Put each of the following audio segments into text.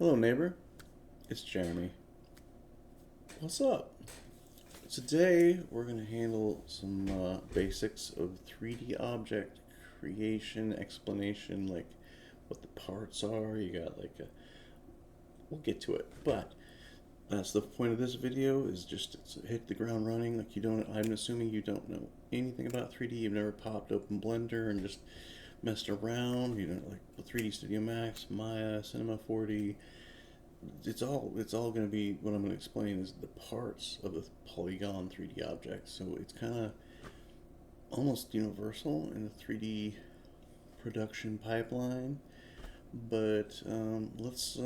Hello, neighbor. It's Jeremy. What's up? Today, we're going to handle some basics of 3D object creation, explanation, like what the parts are. We'll get to it, but that's the point of this video, is just to hit the ground running. Like, I'm assuming you don't know anything about 3D. You've never popped open Blender and just messed around. You know, like 3D Studio Max, Maya, Cinema 4D. It's all going to be, what I'm going to explain is the parts of a polygon 3D object. So it's kind of almost universal in the 3D production pipeline. But let's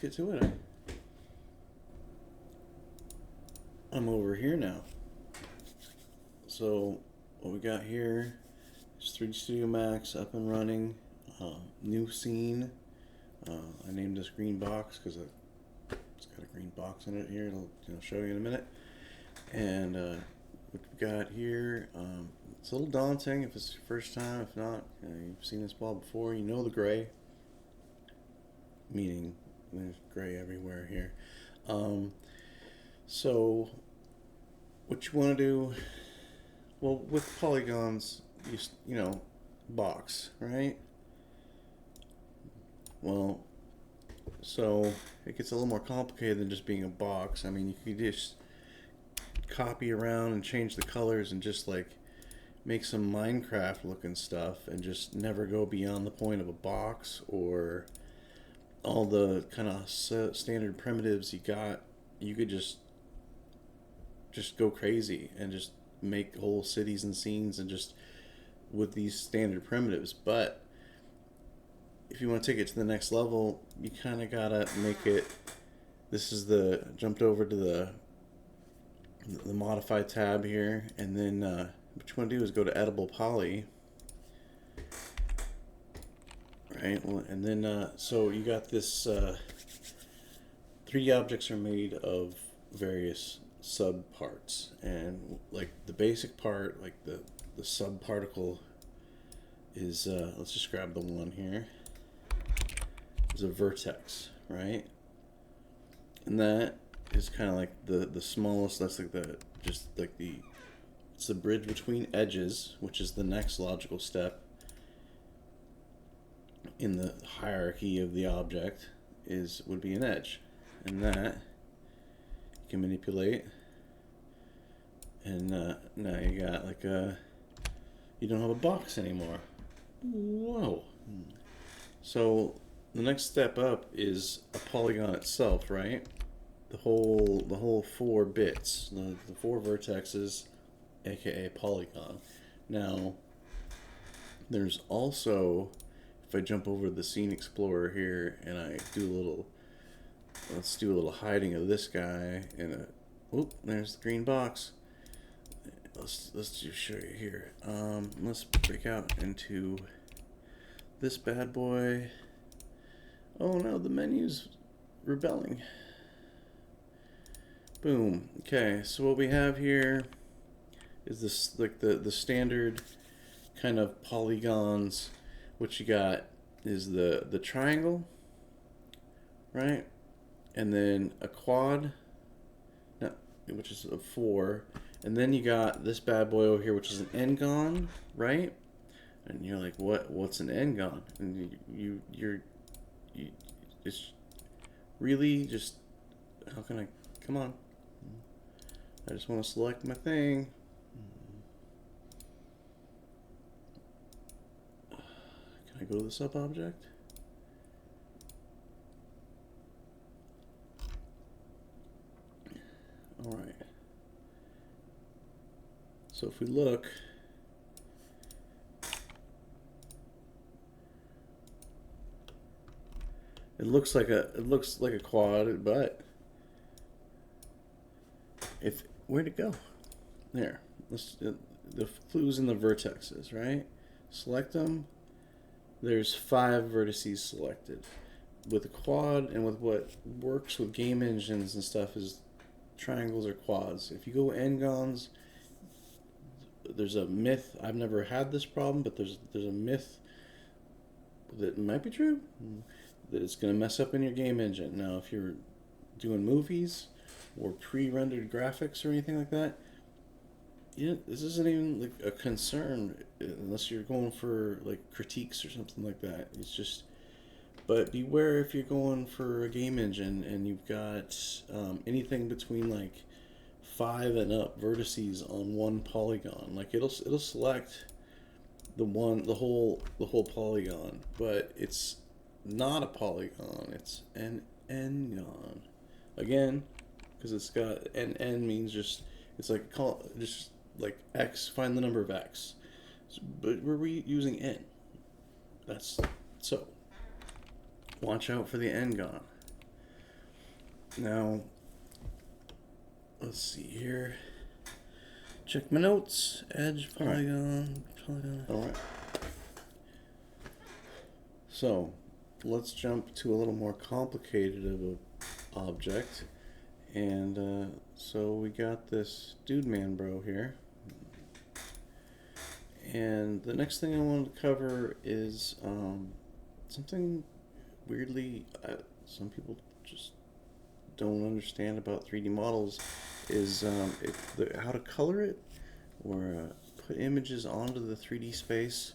get to it. I'm over here now. So what we got here is 3D Studio Max up and running. New scene. I named this green box because it's got a green box in it here. It'll show you in a minute. And what we got here, it's a little daunting if it's your first time. If not, you've seen this ball before. You know the gray, meaning there's gray everywhere here. So what you want to do, well, with polygons, you know, box, right? Well, so it gets a little more complicated than just being a box. I mean, you could just copy around and change the colors and just like make some Minecraft looking stuff and just never go beyond the point of a box or all the kind of standard primitives you got. You could just go crazy and just make whole cities and scenes and just with these standard primitives. But if you want to take it to the next level, you kind of gotta make it. This is jumped over to the modify tab here, and then what you want to do is go to editable poly, right? Well, and then so you got this 3D objects are made of various sub parts, and like the basic part, like the sub particle is let's just grab the one here. Is a vertex, right? And that is kind of like the smallest. That's like it's the bridge between edges, which is the next logical step in the hierarchy of the object. Would be an edge, and that you can manipulate. And now you got like you don't have a box anymore. Whoa! So the next step up is a polygon itself, right? The whole 4 bits, the 4 vertexes, aka polygon. Now, there's also, if I jump over to the Scene Explorer here and I do let's do a little hiding of this guy, and there's the green box. Let's just show you here. Let's break out into this bad boy. Oh no, the menu's rebelling. Boom. Okay, so what we have here is this, like the standard kind of polygons. What you got is the triangle, right? And then a quad, which is a 4. And then you got this bad boy over here, which is an n-gon, right? And you're like, what's an n-gon? And it's really just, how can I, come on. I just want to select my thing. Can I go to the sub object? All right. So if we look, it looks like a quad, but where'd it go? There. The clues in the vertexes, right? Select them. There's 5 vertices selected. With a quad and with what works with game engines and stuff is triangles or quads. If you go n-gons, there's a myth. I've never had this problem, but there's a myth that might be true. that it's going to mess up in your game engine. Now, if you're doing movies or pre-rendered graphics or anything like that, yeah, this isn't even like a concern unless you're going for like critiques or something like that. It's just, but beware if you're going for a game engine and you've got anything between like 5 and up vertices on one polygon. Like it'll select the whole polygon, but it's not a polygon. It's an n-gon. Again, because it's got n means just it's like just like x. Find the number of x, but we're using n. That's so. Watch out for the n-gon. Now, let's see here. Check my notes. Edge, polygon, polygon. All right. So, let's jump to a little more complicated of a object. And so we got this dude man bro here. And the next thing I wanted to cover is something weirdly some people just don't understand about 3D models is how to color it or put images onto the 3D space.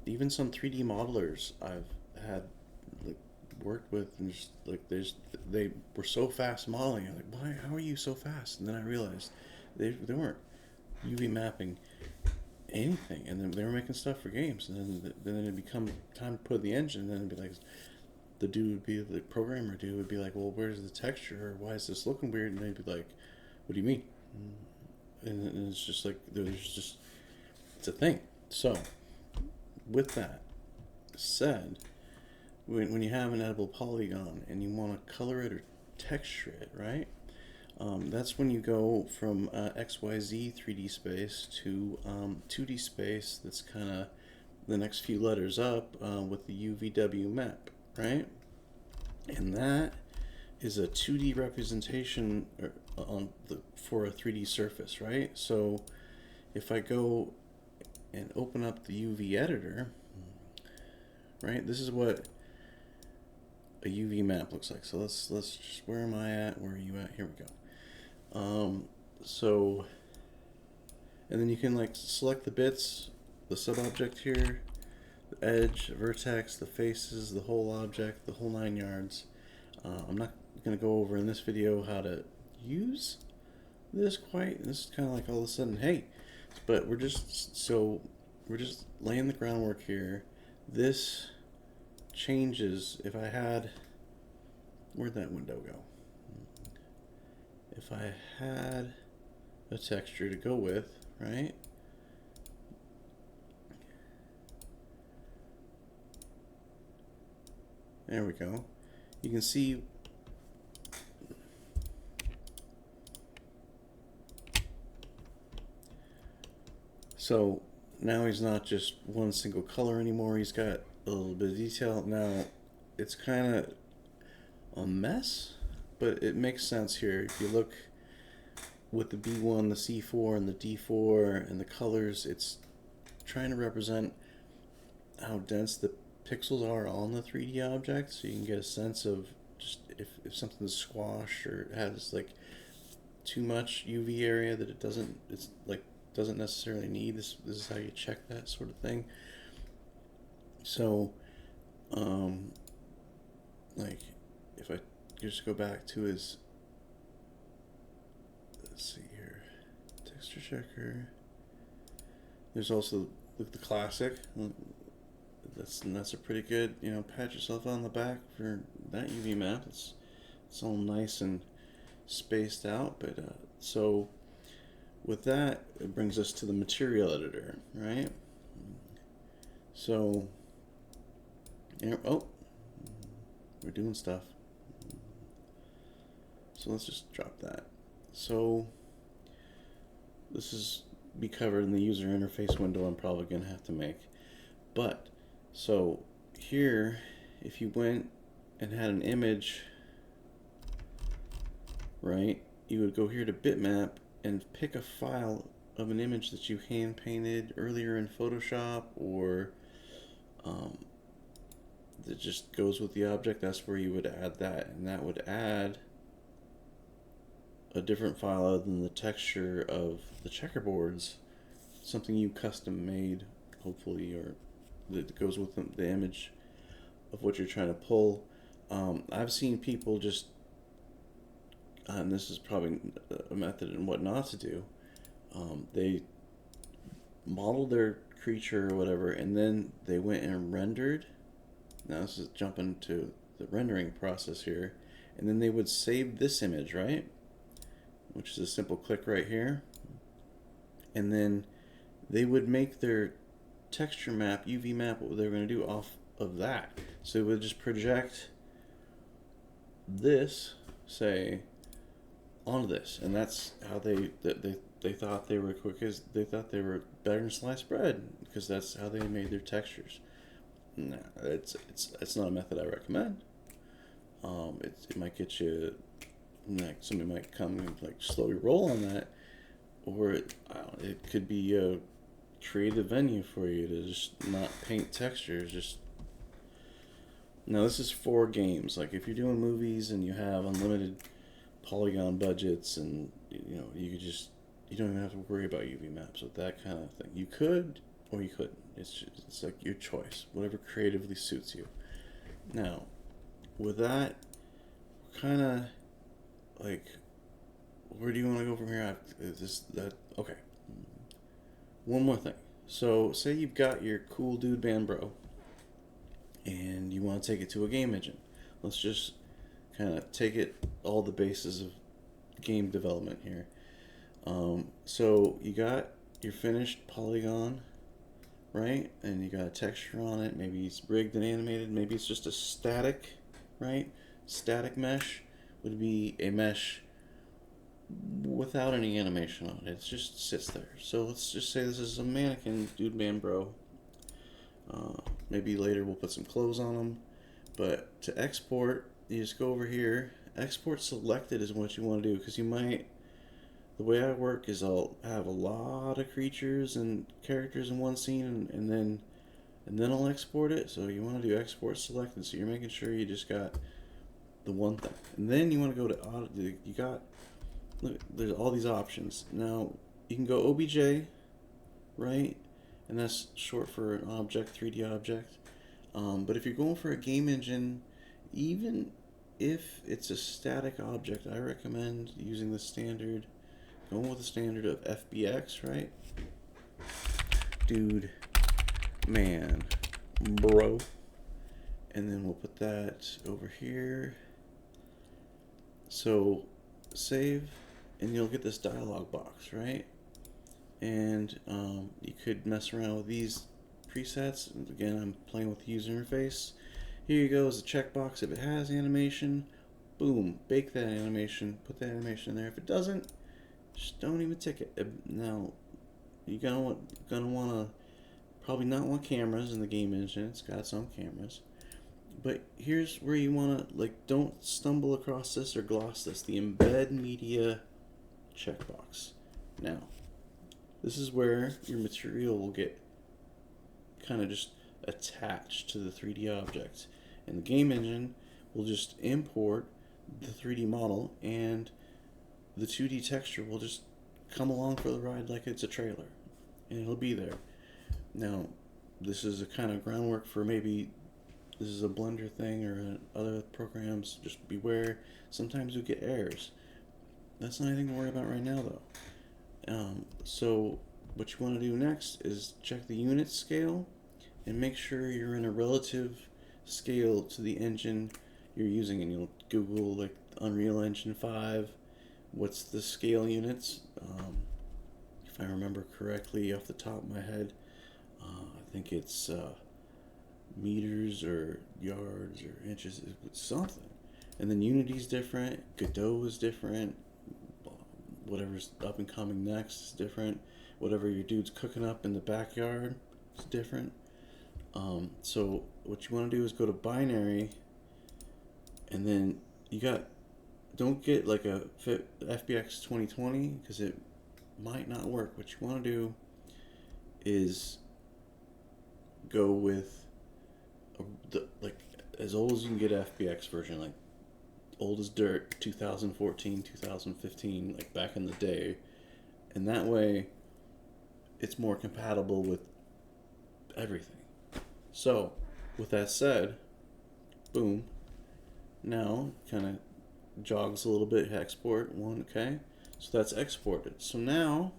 Even some 3D modelers I've had like worked with, and just like they were so fast modeling. I'm like, why? How are you so fast? And then I realized they weren't UV mapping anything, and then they were making stuff for games, and then it'd become time to put the engine, and then it'd be like the programmer dude would be like, well, where's the texture, or why is this looking weird? And they'd be like, what do you mean? And it's just like it's a thing. So with that said, when you have an edible polygon and you want to color it or texture it, right? That's when you go from XYZ 3D space to 2D space. That's kind of the next few letters up with the UVW map, right? And that is a 2D representation for a 3D surface, right? So if I go and open up the UV editor, right, this is what a UV map looks like. So let's just, where am I at? Where are you at? Here we go. So, and then you can like select the bits, the sub-object here, the edge, the vertex, the faces, the whole object, the whole 9 yards. I'm not going to go over in this video how to use this quite. This is kind of like all of a sudden, hey, but we're just laying the groundwork here. This changes if I had, where'd that window go? If I had a texture to go with, right? There we go. You can see so now he's not just one single color anymore. He's got a little bit of detail. Now it's kind of a mess, but it makes sense here. If you look with the B1, the C4, and the D4, and the colors, it's trying to represent how dense the pixels are on the 3D object, so you can get a sense of just if something's squashed or has like too much UV area that doesn't necessarily need. This is how you check that sort of thing. So like if I just go back to his, let's see here, texture checker. There's also the classic. That's a pretty good, pat yourself on the back for that UV map. It's all nice and spaced out. But so with that, it brings us to the material editor, right? So we're doing stuff. So let's just drop that. So this is be covered in the user interface window I'm probably going to have to make. But so here, if you went and had an image, right, you would go here to bitmap and pick a file of an image that you hand painted earlier in Photoshop, or that just goes with the object, that's where you would add that, and that would add a different file other than the texture of the checkerboards, something you custom made, hopefully, or that goes with the image of what you're trying to pull. I've seen people just, and this is probably a method and what not to do, they modeled their creature or whatever, and then they went and rendered. Now this is jumping to the rendering process here, and then they would save this image, right? Which is a simple click right here, and then they would make their texture map, UV map, what they were going to do off of that. So it would just project this, say, onto this, and that's how they thought they were quick, as they thought they were better than sliced bread, because that's how they made their textures. Nah, it's not a method I recommend. It might get you, like, somebody might come and like slowly roll on that, or it could be a creative venue for you to just not paint textures. Just now, this is for games. Like if you're doing movies and you have unlimited polygon budgets, and you don't even have to worry about UV maps with that kind of thing. You could or you couldn't. It's like your choice, whatever creatively suits you. Now, with that, kind of like, where do you want to go from here? Okay. One more thing. So, say you've got your cool dude band bro, and you want to take it to a game engine. Let's just kind of take it all the bases of game development here. So you got your finished polygon, right? And you got a texture on it. Maybe it's rigged and animated. Maybe it's just a static, right? Static mesh would be a mesh without any animation on it. It just sits there. So let's just say this is a mannequin dude man bro. Maybe later we'll put some clothes on them. But to export, you just go over here. Export selected is what you want to do, because you might, the way I work is I'll have a lot of creatures and characters in one scene, and then I'll export it. So you want to do export selected, so you're making sure you just got the one thing, and then you want to go to look, there's all these options. Now you can go OBJ, right, and that's short for an object, 3D object. But if you're going for a game engine, even if it's a static object, I recommend using the standard, going with the standard of FBX, right? Dude, man, bro. And then we'll put that over here. So save, and you'll get this dialog box, right? And you could mess around with these presets. Again, I'm playing with the user interface. Here you go, is a checkbox. If it has animation, boom, bake that animation, put that animation in there. If it doesn't, just don't even tick it. Now, you're gonna want to probably not want cameras in the game engine. It's got some cameras, but here's where you want to, like, don't stumble across this or gloss this. The embed media checkbox. Now, this is where your material will get kind of just attached to the 3D object, and the game engine will just import the 3D model, and the 2D texture will just come along for the ride like it's a trailer, and it'll be there. Now, this is a kind of groundwork for, maybe this is a Blender thing or other programs. Just beware, sometimes you'll get errors. That's not anything to worry about right now, though. So what you want to do next is check the unit scale and make sure you're in a relative scale to the engine you're using. And you'll Google, like, Unreal Engine 5, what's the scale units? If I remember correctly off the top of my head, I think it's meters or yards or inches, something. And then Unity's different, Godot is different, whatever's up and coming next is different, whatever your dude's cooking up in the backyard is different. So what you want to do is go to binary, and then don't get like a FBX 2020, because it might not work. What you want to do is go with as old as you can get FBX version, like old as dirt, 2014, 2015, like back in the day. And that way, it's more compatible with everything. So, with that said, boom. Now, kind of jogs a little bit, export one, okay? So that's exported. So now,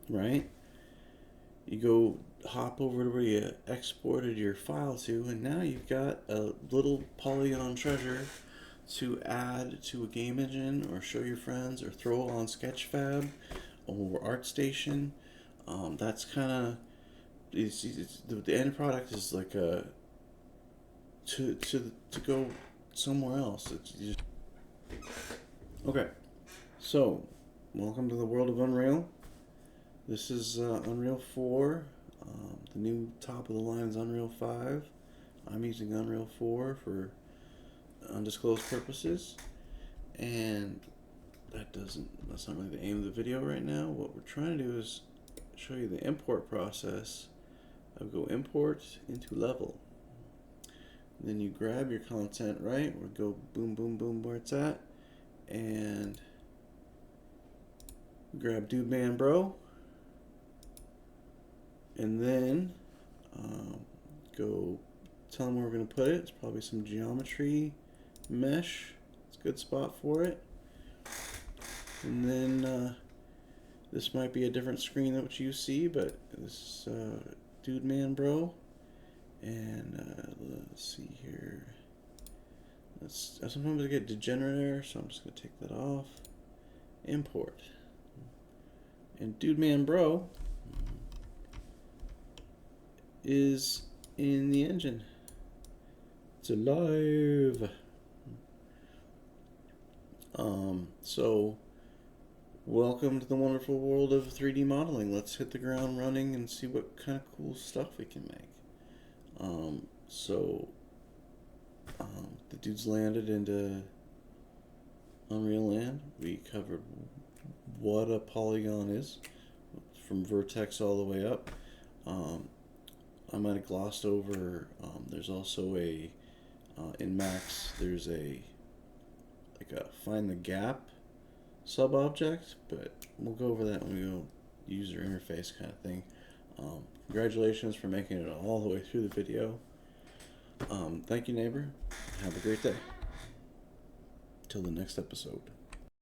right, you go hop over to where you exported your file to, and now you've got a little polygon treasure to add to a game engine or show your friends or throw on Sketchfab or ArtStation. That's kind of the end product is like a to go somewhere else. Okay, so welcome to the world of Unreal. This is Unreal 4. The new top of the line is Unreal 5. I'm using Unreal 4 for undisclosed purposes, and that's not really the aim of the video right now. What we're trying to do is show you the import process. I'll go import into level. Then you grab your content, right? We'll go boom, boom, boom where it's at, and grab Dude Man Bro, and then go tell them where we're going to put it. It's probably some geometry mesh. It's a good spot for it. And then this might be a different screen than what you see, but this Dude Man Bro. And let's see here. Sometimes I get degenerate error, so I'm just going to take that off. Import. And Dude Man Bro is in the engine. It's alive. So welcome to the wonderful world of 3D modeling. Let's hit the ground running and see what kind of cool stuff we can make. The dudes landed into Unreal Land. We covered what a polygon is, from vertex all the way up. I might have glossed over, there's also a, in Max, there's a find the gap sub-object, but we'll go over that when we go user interface kind of thing. Congratulations for making it all the way through the video. Thank you, neighbor. Have a great day. Till the next episode.